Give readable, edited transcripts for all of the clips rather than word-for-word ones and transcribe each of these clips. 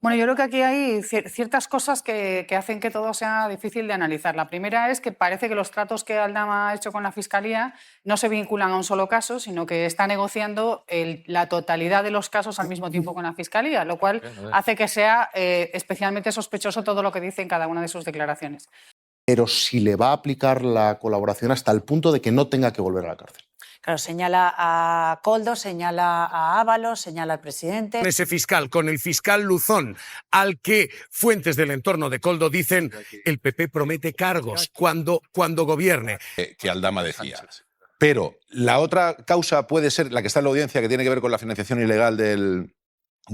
Bueno, yo creo que aquí hay ciertas cosas que hacen que todo sea difícil de analizar. La primera es que parece que los tratos que Aldama ha hecho con la Fiscalía no se vinculan a un solo caso, sino que está negociando la totalidad de los casos al mismo tiempo con la Fiscalía, lo cual hace que sea especialmente sospechoso todo lo que dice en cada una de sus declaraciones. Pero si le va a aplicar la colaboración hasta el punto de que no tenga que volver a la cárcel. Claro, señala a Koldo, señala a Ábalos, señala al presidente. Ese fiscal, con el fiscal Luzón, al que fuentes del entorno de Koldo dicen el PP promete cargos cuando gobierne. Que Aldama decía. Pero la otra causa puede ser, la que está en la audiencia, que tiene que ver con la financiación ilegal del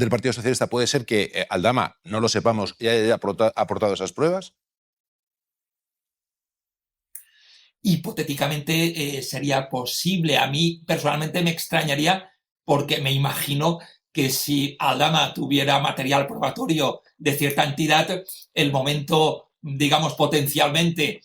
Partido Socialista, puede ser que Aldama, no lo sepamos, ya haya aportado esas pruebas. Hipotéticamente sería posible. A mí personalmente me extrañaría porque me imagino que si Aldama tuviera material probatorio de cierta entidad, el momento, digamos, potencialmente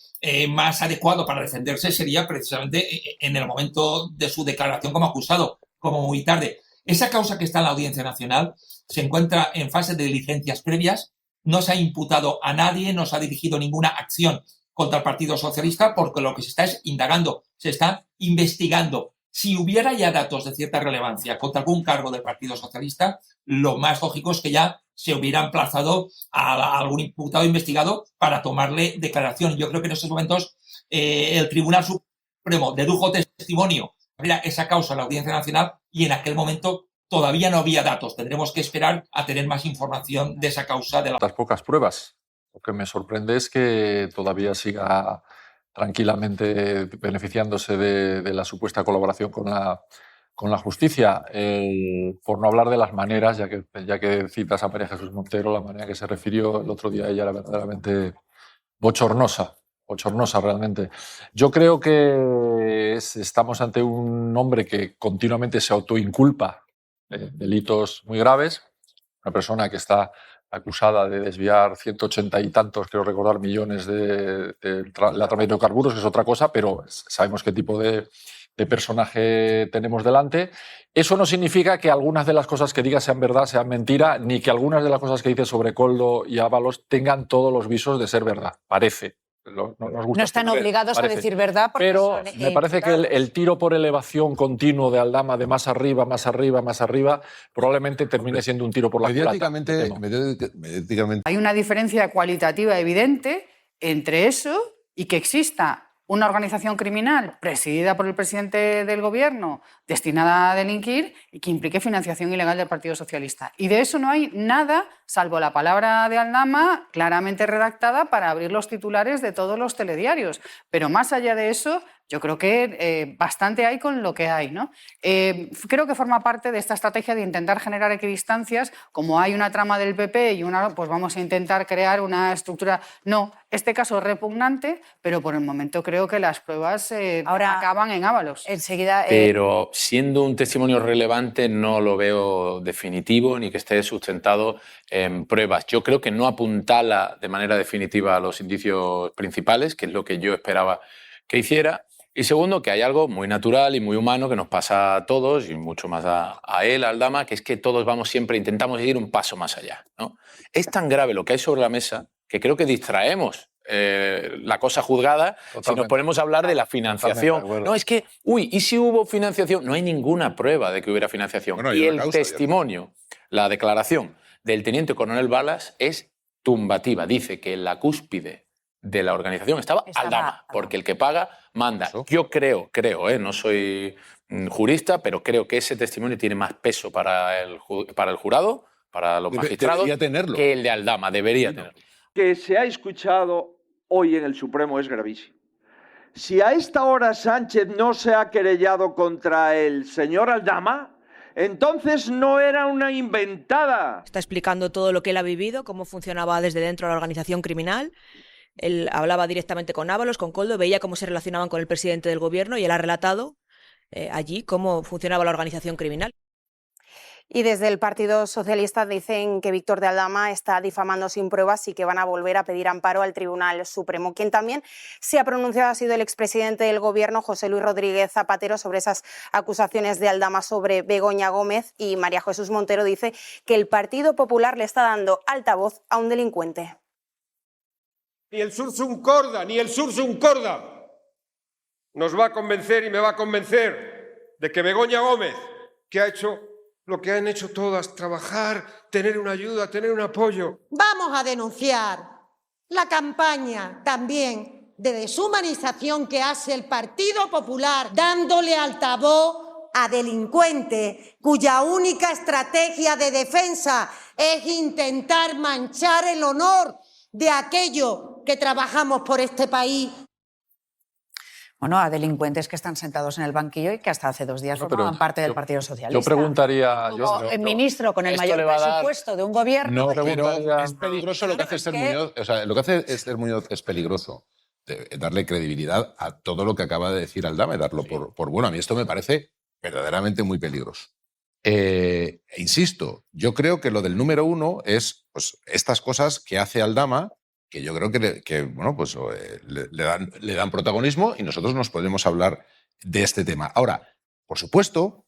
más adecuado para defenderse sería precisamente en el momento de su declaración como acusado, como muy tarde. Esa causa que está en la Audiencia Nacional se encuentra en fase de diligencias previas, no se ha imputado a nadie, no se ha dirigido ninguna acción contra el Partido Socialista, porque lo que se está es indagando, se está investigando. Si hubiera ya datos de cierta relevancia contra algún cargo del Partido Socialista, lo más lógico es que ya se hubiera emplazado a algún imputado investigado para tomarle declaración. Yo creo que en estos momentos el Tribunal Supremo dedujo testimonio para esa causa en la Audiencia Nacional y en aquel momento todavía no había datos. Tendremos que esperar a tener más información de esa causa. Las pocas pruebas. Lo que me sorprende es que todavía siga tranquilamente beneficiándose de la supuesta colaboración con la justicia. Por no hablar de las maneras, ya que citas a María Jesús Montero, la manera que se refirió el otro día a ella era verdaderamente bochornosa realmente. Yo creo que estamos ante un hombre que continuamente se autoinculpa de delitos muy graves, una persona que está acusada de desviar 180 y tantos, creo recordar, millones de la trama de hidrocarburos, que es otra cosa, pero sabemos qué tipo de personaje tenemos delante. Eso no significa que algunas de las cosas que diga sean verdad, sean mentira, ni que algunas de las cosas que dice sobre Koldo y Ábalos tengan todos los visos de ser verdad. Parece. No están obligados a decir verdad. Pero me parece que el tiro por elevación continuo de Aldama de más arriba, más arriba, más arriba, probablemente termine siendo un tiro por la culata. Mediáticamente. Hay una diferencia cualitativa evidente entre eso y que exista una organización criminal presidida por el presidente del gobierno destinada a delinquir y que implique financiación ilegal del Partido Socialista. Y de eso no hay nada, salvo la palabra de Aldama claramente redactada para abrir los titulares de todos los telediarios. Pero más allá de eso, yo creo que bastante hay con lo que hay, ¿no? Creo que forma parte de esta estrategia de intentar generar equidistancias. Como hay una trama del PP y una, pues vamos a intentar crear una estructura. No, este caso es repugnante, pero por el momento creo que las pruebas acaban en Ábalos. Enseguida. Pero siendo un testimonio relevante, no lo veo definitivo ni que esté sustentado en pruebas. Yo creo que no apuntala de manera definitiva a los indicios principales, que es lo que yo esperaba que hiciera. Y segundo, que hay algo muy natural y muy humano que nos pasa a todos, y mucho más a él, a Aldama, que es que todos vamos siempre, intentamos ir un paso más allá, ¿no? Es tan grave lo que hay sobre la mesa que creo que distraemos la cosa juzgada. Totalmente. Si nos ponemos a hablar de la financiación. No, es que, ¿y si hubo financiación? No hay ninguna prueba de que hubiera financiación. Bueno, y el testimonio, la declaración del teniente coronel Balas es tumbativa. Dice que en la cúspide de la organización estaba Aldama, porque el que paga manda. Yo creo, no soy jurista, pero creo que ese testimonio tiene más peso para el jurado, para los magistrados, que el de Aldama. Debería tenerlo. Que se ha escuchado hoy en el Supremo es gravísimo. Si a esta hora Sánchez no se ha querellado contra el señor Aldama, entonces no era una inventada. Está explicando todo lo que él ha vivido, cómo funcionaba desde dentro de la organización criminal. Él hablaba directamente con Ábalos, con Koldo, veía cómo se relacionaban con el presidente del gobierno y él ha relatado allí cómo funcionaba la organización criminal. Y desde el Partido Socialista dicen que Víctor de Aldama está difamando sin pruebas y que van a volver a pedir amparo al Tribunal Supremo. Quien también se ha pronunciado ha sido el expresidente del Gobierno, José Luis Rodríguez Zapatero, sobre esas acusaciones de Aldama sobre Begoña Gómez, y María Jesús Montero dice que el Partido Popular le está dando altavoz a un delincuente. Ni el sursum corda, ni el sursum corda nos va a convencer y me va a convencer de que Begoña Gómez, que ha hecho lo que han hecho todas, trabajar, tener una ayuda, tener un apoyo. Vamos a denunciar la campaña también de deshumanización que hace el Partido Popular, dándole altavoz a delincuentes cuya única estrategia de defensa es intentar manchar el honor de aquellos que trabajamos por este país. Bueno, a delincuentes que están sentados en el banquillo y que hasta hace 2 días formaban parte del Partido Socialista. Yo preguntaría... El ministro con el mayor presupuesto de un gobierno... No, pero es peligroso lo que hace Esther Muñoz. O sea, lo que hace Esther Muñoz es peligroso. Darle credibilidad a todo lo que acaba de decir Aldama y darlo por bueno. A mí esto me parece verdaderamente muy peligroso. Insisto, yo creo que lo del número 1 es pues, estas cosas que hace Aldama, que yo creo que bueno, pues, le dan protagonismo y nosotros nos podemos hablar de este tema. Ahora, por supuesto,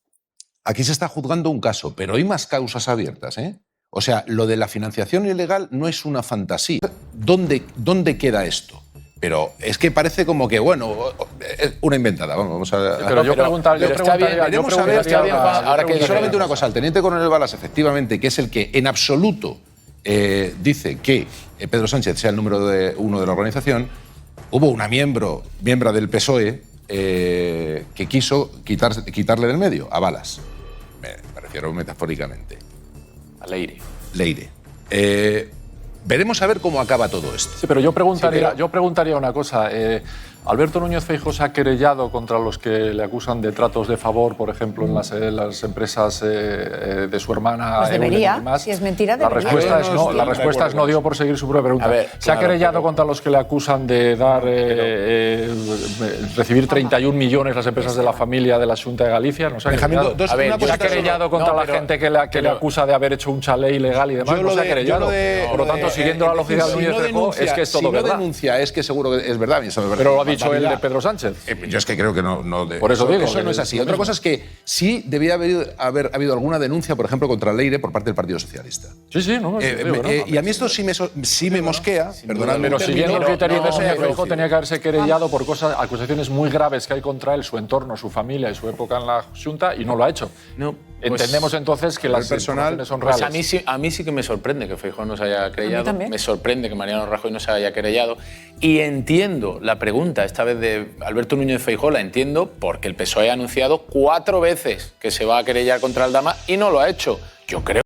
aquí se está juzgando un caso, pero hay más causas abiertas, ¿eh? O sea, lo de la financiación ilegal no es una fantasía. ¿Dónde queda esto? Pero es que parece como que, bueno, es una inventada. Vamos a... Pero yo preguntaría... Ahora que solamente una cosa, el teniente coronel Balas, efectivamente, que es el que en absoluto dice que Pedro Sánchez sea el número 1 de la organización, hubo una miembro del PSOE que quiso quitarle del medio, a Balas. Me refiero metafóricamente. A Leire. Veremos a ver cómo acaba todo esto. Sí, pero yo preguntaría una cosa. Alberto Núñez Feijóo se ha querellado contra los que le acusan de tratos de favor, por ejemplo, en las empresas de su hermana. Pues debería, si es mentira, debería. La respuesta es no, digo por seguir su propia pregunta. Se ha querellado contra los que le acusan de dar recibir 31 millones las empresas de la familia de la Xunta de Galicia. ¿No se ha querellado? Se ha querellado contra la gente que le acusa de haber hecho un chalet ilegal y demás. No se ha querellado. Por lo tanto, siguiendo la lógica de Núñez Feijóo, es que es todo verdad. Si no denuncia, es que seguro que es verdad. Pero lo ha dicho él de Pedro Sánchez. Yo es que creo que no por eso digo. Eso no es así. Otra cosa es que sí debía haber habido alguna denuncia, por ejemplo, contra Leire por parte del Partido Socialista. Sí, no. Y a mí esto sí me mosquea. Perdonadme. Pero siguiendo el criterio de Núñez Feijóo, tenía que haberse querellado por acusaciones muy graves que hay contra él, su entorno, su familia y su época en la Xunta, y no lo ha hecho. Entendemos entonces que las personales son reales. A mí sí que me sorprende que Feijóo no se haya querellado. Me sorprende que Mariano Rajoy no se haya querellado. Y entiendo la pregunta, esta vez de Alberto Núñez Feijóo, la entiendo porque el PSOE ha anunciado 4 veces que se va a querellar contra Aldama y no lo ha hecho. Yo creo.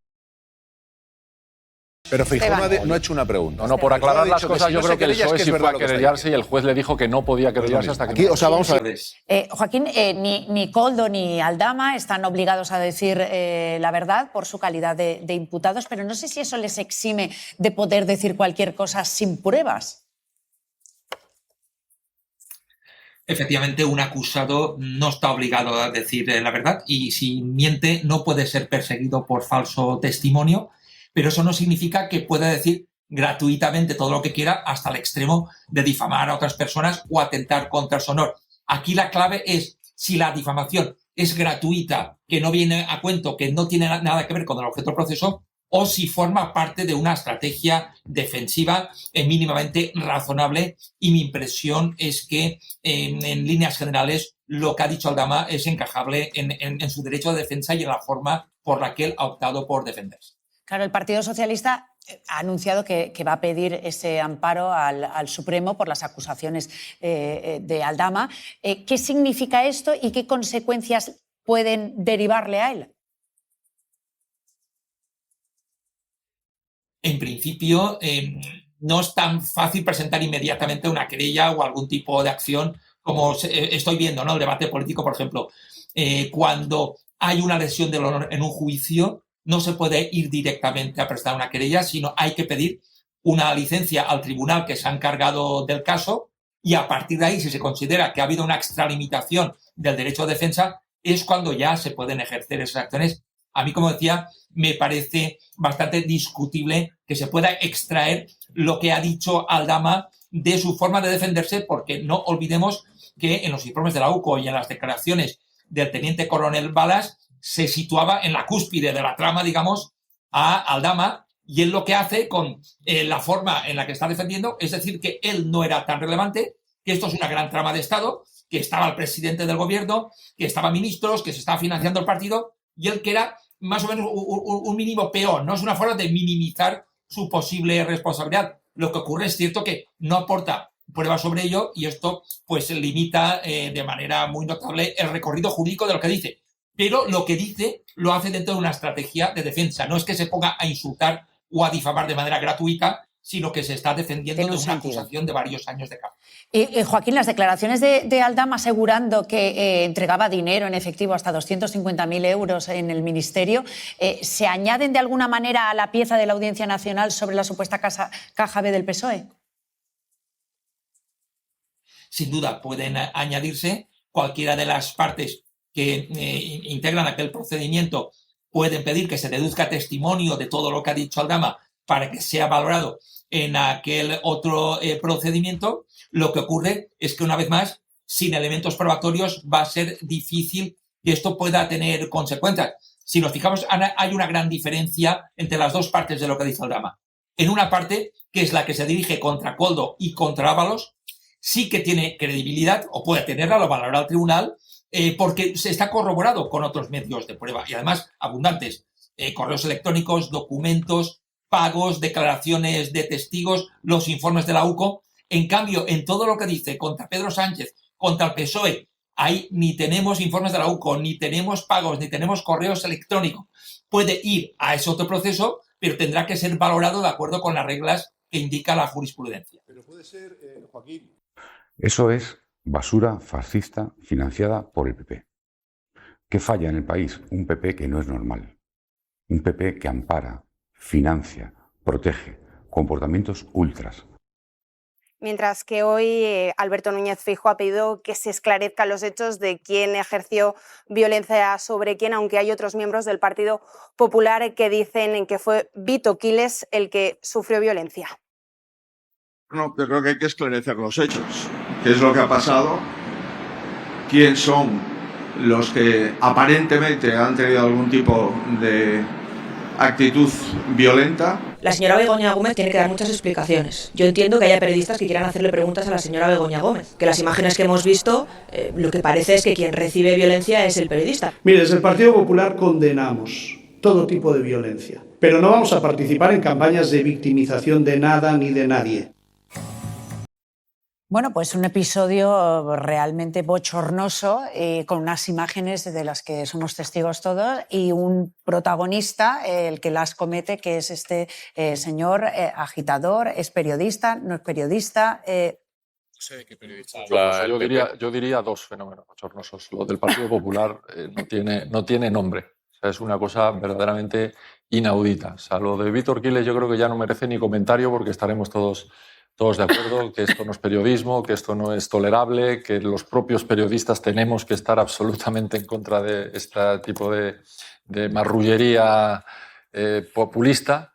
Pero Feijóo no ha hecho una pregunta. No, por aclarar las cosas, yo creo que el PSOE sí fue a querellarse y el juez le dijo que no podía querellarse hasta que... vamos a ver. Joaquín, ni Koldo ni Aldama están obligados a decir la verdad por su calidad de imputados, pero no sé si eso les exime de poder decir cualquier cosa sin pruebas. Efectivamente, un acusado no está obligado a decir la verdad y si miente no puede ser perseguido por falso testimonio, pero eso no significa que pueda decir gratuitamente todo lo que quiera hasta el extremo de difamar a otras personas o atentar contra su honor. Aquí la clave es si la difamación es gratuita, que no viene a cuento, que no tiene nada que ver con el objeto del proceso, o si forma parte de una estrategia defensiva mínimamente razonable. Y mi impresión es que, en líneas generales, lo que ha dicho Aldama es encajable en su derecho de defensa y en la forma por la que él ha optado por defenderse. Claro, el Partido Socialista ha anunciado que va a pedir ese amparo al Supremo por las acusaciones de Aldama. ¿Qué significa esto y qué consecuencias pueden derivarle a él? En principio, no es tan fácil presentar inmediatamente una querella o algún tipo de acción como estoy viendo, ¿no? El debate político, por ejemplo. Cuando hay una lesión del honor en un juicio, no se puede ir directamente a presentar una querella, sino hay que pedir una licencia al tribunal que se ha encargado del caso y a partir de ahí, si se considera que ha habido una extralimitación del derecho de defensa, es cuando ya se pueden ejercer esas acciones a mí, como decía, me parece bastante discutible que se pueda extraer lo que ha dicho Aldama de su forma de defenderse, porque no olvidemos que en los informes de la UCO y en las declaraciones del teniente coronel Balas se situaba en la cúspide de la trama, digamos, a Aldama, y él lo que hace con la forma en la que está defendiendo es decir que él no era tan relevante, que esto es una gran trama de Estado, que estaba el presidente del gobierno, que estaban ministros, que se estaba financiando el partido, y él que era más o menos un mínimo peón, ¿no? Es una forma de minimizar su posible responsabilidad. Lo que ocurre es cierto que no aporta pruebas sobre ello y esto pues limita de manera muy notable el recorrido jurídico de lo que dice. Pero lo que dice lo hace dentro de una estrategia de defensa. No es que se ponga a insultar o a difamar de manera gratuita, sino que se está defendiendo de una acusación de varios años de cárcel. Joaquín, las declaraciones de Aldama asegurando que entregaba dinero en efectivo hasta 250.000 euros en el Ministerio, ¿se añaden de alguna manera a la pieza de la Audiencia Nacional sobre la supuesta caja B del PSOE? Sin duda, pueden añadirse. Cualquiera de las partes que integran aquel procedimiento pueden pedir que se deduzca testimonio de todo lo que ha dicho Aldama para que sea valorado en aquel otro procedimiento. Lo que ocurre es que, una vez más, sin elementos probatorios va a ser difícil que esto pueda tener consecuencias. Si nos fijamos, hay una gran diferencia entre las dos partes de lo que dice Aldama. En una parte, que es la que se dirige contra Koldo y contra Ábalos, sí que tiene credibilidad, o puede tenerla, lo valorará el tribunal, porque se está corroborado con otros medios de prueba, y además abundantes. Correos electrónicos, documentos, pagos, declaraciones de testigos, los informes de la UCO. En cambio, en todo lo que dice contra Pedro Sánchez, contra el PSOE, ahí ni tenemos informes de la UCO, ni tenemos pagos, ni tenemos correos electrónicos. Puede ir a ese otro proceso, pero tendrá que ser valorado de acuerdo con las reglas que indica la jurisprudencia. Pero puede ser, Joaquín. Eso es basura fascista financiada por el PP. ¿Qué falla en el país? Un PP que no es normal. Un PP que ampara, financia, protege comportamientos ultras. Mientras que hoy Alberto Núñez Feijóo ha pedido que se esclarezcan los hechos de quién ejerció violencia sobre quién, aunque hay otros miembros del Partido Popular que dicen que fue Vito Quiles el que sufrió violencia. No, yo creo que hay que esclarecer los hechos. ¿Qué es lo que ha pasado? ¿Quién son los que aparentemente han tenido algún tipo de actitud violenta? La señora Begoña Gómez tiene que dar muchas explicaciones. Yo entiendo que haya periodistas que quieran hacerle preguntas a la señora Begoña Gómez, que las imágenes que hemos visto, lo que parece es que quien recibe violencia es el periodista. Mire, desde el Partido Popular condenamos todo tipo de violencia, pero no vamos a participar en campañas de victimización de nada ni de nadie. Bueno, pues un episodio realmente bochornoso, con unas imágenes de las que somos testigos todos y un protagonista, el que las comete, que es este señor agitador, es periodista, no es periodista. No sé de qué periodista. Yo diría dos fenómenos bochornosos. Lo del Partido Popular no tiene nombre. O sea, es una cosa verdaderamente inaudita. O sea, lo de Víctor Quiles yo creo que ya no merece ni comentario porque estaremos todos de acuerdo que esto no es periodismo, que esto no es tolerable, que los propios periodistas tenemos que estar absolutamente en contra de este tipo de marrullería populista,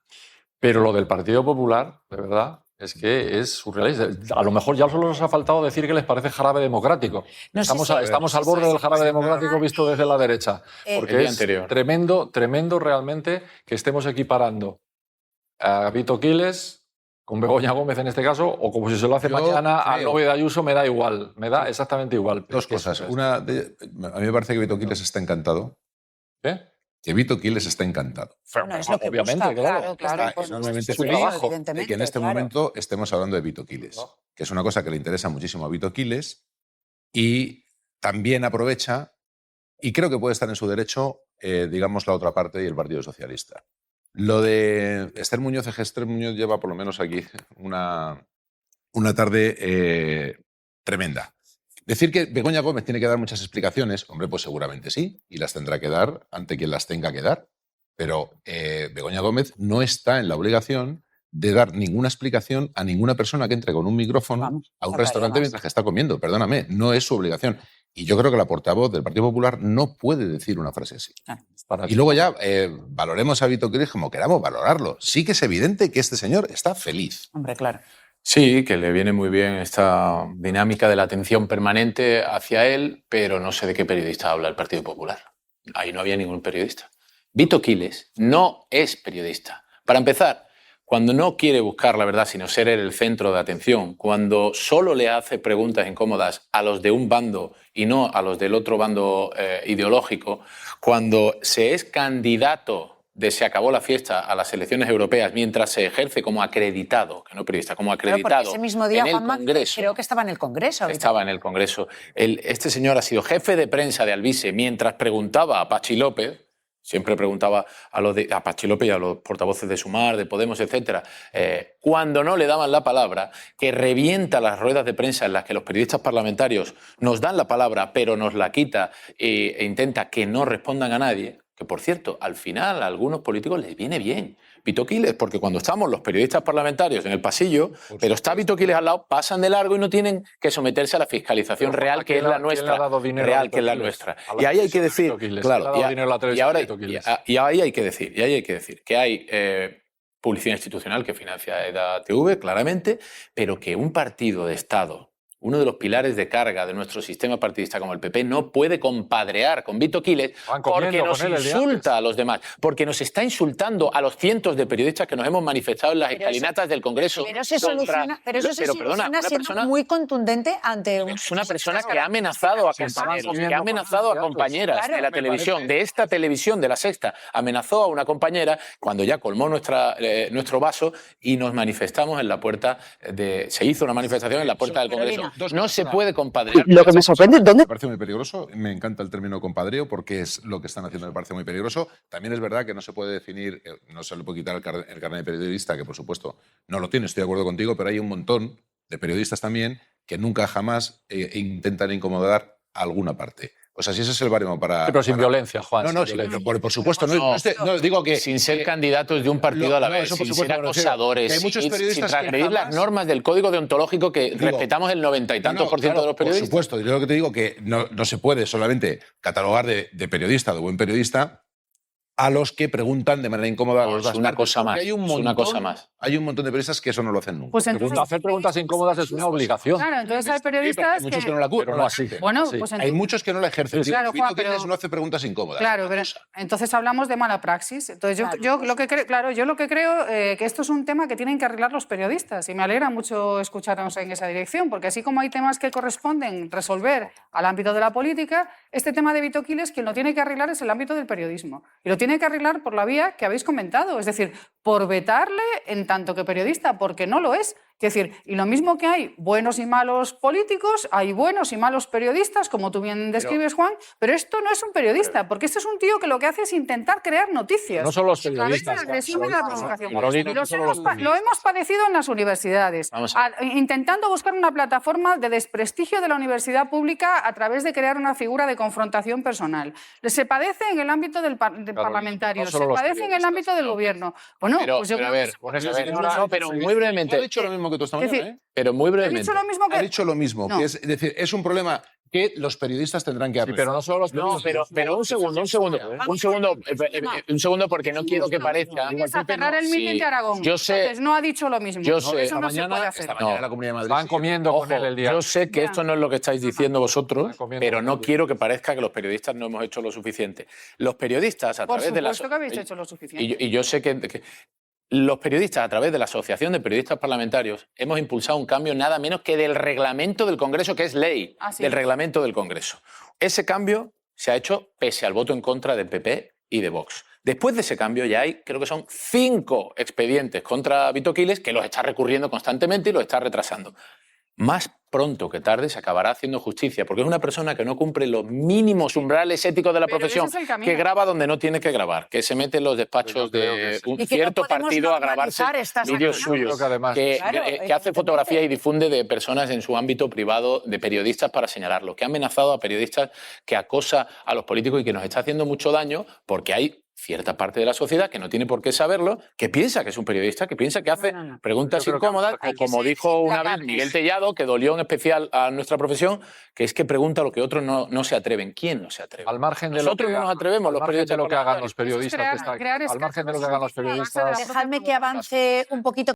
pero lo del Partido Popular, de verdad, es que es surrealista. A lo mejor ya solo nos ha faltado decir que les parece jarabe democrático. No sé estamos al borde del jarabe democrático visto desde la derecha, porque es tremendo realmente que estemos equiparando a Vito Quiles con Begoña Gómez en este caso, o como si se lo hace mañana a Nove de Ayuso, me da igual, me da exactamente igual. Dos cosas. Una, a mí me parece que Vito Quiles está encantado. ¿Qué? Que Vito Quiles está encantado. No, es lo que obviamente, busca, claro. Está enormemente su feliz trabajo, de que en este momento estemos hablando de Vito Quiles, que es una cosa que le interesa muchísimo a Vito Quiles y también aprovecha, y creo que puede estar en su derecho, digamos, la otra parte y el Partido Socialista. Lo de Esther Muñoz, es que Esther Muñoz lleva por lo menos aquí una tarde tremenda. Decir que Begoña Gómez tiene que dar muchas explicaciones, hombre, pues seguramente sí, y las tendrá que dar ante quien las tenga que dar. Pero Begoña Gómez no está en la obligación de dar ninguna explicación a ninguna persona que entre con un micrófono a un restaurante mientras que está comiendo. Perdóname, no es su obligación. Y yo creo que la portavoz del Partido Popular no puede decir una frase así. Y luego ya valoremos a Vito Quiles como queramos valorarlo. Sí que es evidente que este señor está feliz. Hombre, claro. Sí, que le viene muy bien esta dinámica de la atención permanente hacia él, pero no sé de qué periodista habla el Partido Popular. Ahí no había ningún periodista. Vito Quiles no es periodista. Para empezar, cuando no quiere buscar la verdad, sino ser el centro de atención, cuando solo le hace preguntas incómodas a los de un bando y no a los del otro bando ideológico, cuando se es candidato de Se acabó la fiesta a las elecciones europeas mientras se ejerce como acreditado, que no periodista, como acreditado ese mismo día, en el Juanma, Congreso. creo que estaba en el Congreso. Estaba en el Congreso. Este señor ha sido jefe de prensa de Alvise mientras preguntaba a Pachi López, siempre preguntaba a Pachi López y a los portavoces de Sumar, de Podemos, etc., cuando no le daban la palabra, que revienta las ruedas de prensa en las que los periodistas parlamentarios nos dan la palabra, pero nos la quita e intenta que no respondan a nadie, que por cierto, al final a algunos políticos les viene bien. Vito Quiles, porque cuando estamos los periodistas parlamentarios en el pasillo, pero está Vito Quiles al lado, pasan de largo y no tienen que someterse a la fiscalización real, que es la nuestra. Real, que es la nuestra. Y ahí hay que decir, claro, y ahí hay que decir que hay publicidad institucional que financia EDATV, claramente, pero que un partido de Estado, uno de los pilares de carga de nuestro sistema partidista como el PP, no puede compadrear con Vito Quiles porque nos insulta a los demás, porque nos está insultando a los cientos de periodistas que nos hemos manifestado en las escalinatas del Congreso. Pero se soluciona, siendo muy contundente ante Es una persona que ha amenazado a compañeros, que ha amenazado a compañeras de la televisión, de esta televisión, de La Sexta. Amenazó a una compañera cuando ya colmó nuestro vaso y nos manifestamos en la puerta se hizo una manifestación en la puerta del Congreso. No se puede compadrear. Lo que me sorprende, ¿dónde? Me parece muy peligroso. Me encanta el término compadreo porque es lo que están haciendo, me parece muy peligroso. También es verdad que no se puede definir, no se le puede quitar el carnet de periodista, que por supuesto no lo tiene, estoy de acuerdo contigo, pero hay un montón de periodistas también que nunca jamás intentan incomodar a alguna parte. O sea, si ese es el baremo para... Sí, pero sin violencia, Juan. No, por supuesto. No digo que... Sin ser candidatos de un partido a la vez, sin ser acosadores, hay muchos periodistas sin transgredir las normas del código deontológico que respetamos el 90 y tantos por ciento de los periodistas. Por supuesto. Yo lo que te digo que no se puede solamente catalogar de periodista, de buen periodista, a los que preguntan de manera incómoda a los demás. Es una cosa más. Hay un montón de periodistas que eso no lo hacen nunca. Pues entonces, hacer preguntas incómodas es una obligación. Claro, entonces hay periodistas hay muchos que no la pero no así. Bueno, pues hay muchos que no la ejercen. Claro, Juan, pero no hace preguntas incómodas. Claro, pero entonces hablamos de mala praxis. Entonces yo lo que creo que esto es un tema que tienen que arreglar los periodistas y me alegra mucho escucharnos en esa dirección, porque así como hay temas que corresponden resolver al ámbito de la política, este tema de Vito Quiles quien lo tiene que arreglar es el ámbito del periodismo y lo tiene que arreglar por la vía que habéis comentado, es decir, por vetarle en tanto que periodista, porque no lo es. Es decir, y lo mismo que hay buenos y malos políticos, hay buenos y malos periodistas, como tú bien describes, Juan, pero esto no es un periodista, porque este es un tío que lo que hace es intentar crear noticias. No son los periodistas. Lo hemos padecido en las universidades, intentando buscar una plataforma de desprestigio de la universidad pública a través de crear una figura de confrontación personal. Se padece en el ámbito del parlamentario, se padece en el ámbito del gobierno. Bueno, pues yo creo pero muy brevemente. Ha dicho lo mismo que tú esta mañana, pero muy brevemente. Ha dicho lo mismo, que es decir, es un problema que los periodistas tendrán que arreglar. Pero no solo los periodistas. Pero un segundo, porque no quiero que parezca. A cerrar el mitin de Aragón. Yo sé. Entonces, no ha dicho lo mismo. Yo sé. Eso no se puede hacer. La Comunidad de Madrid van comiendo con él el día. Yo sé que esto no es lo que estáis diciendo vosotros, pero no quiero que parezca que los periodistas no hemos hecho lo suficiente. Los periodistas, a través de la... Por supuesto que habéis hecho lo suficiente. Y yo sé que los periodistas, a través de la Asociación de Periodistas Parlamentarios, hemos impulsado un cambio nada menos que del reglamento del Congreso, que es ley, del reglamento del Congreso. Ese cambio se ha hecho pese al voto en contra del PP y de Vox. Después de ese cambio ya hay, creo que son 5 expedientes contra Vito Quiles que los está recurriendo constantemente y los está retrasando. Más pronto que tarde se acabará haciendo justicia, porque es una persona que no cumple los mínimos umbrales éticos de la profesión, que graba donde no tiene que grabar, que se mete en los despachos de un cierto partido a grabarse vídeos suyos, que hace fotografías y difunde de personas en su ámbito privado, de periodistas para señalarlo, que ha amenazado a periodistas, que acosa a los políticos y que nos está haciendo mucho daño, porque hay cierta parte de la sociedad que no tiene por qué saberlo, que piensa que es un periodista, que piensa que hace preguntas Yo creo que incómodas, o como dijo una vez Miguel Tellado, que dolió en especial a nuestra profesión, que es que pregunta lo que otros no se atreven. ¿Quién no se atreve? Al margen de Nosotros lo que, no nos atrevemos, los al margen periodistas de lo que hagan los parlamentarios. periodistas, al margen de lo que hagan los periodistas. Dejadme que avance un poquito.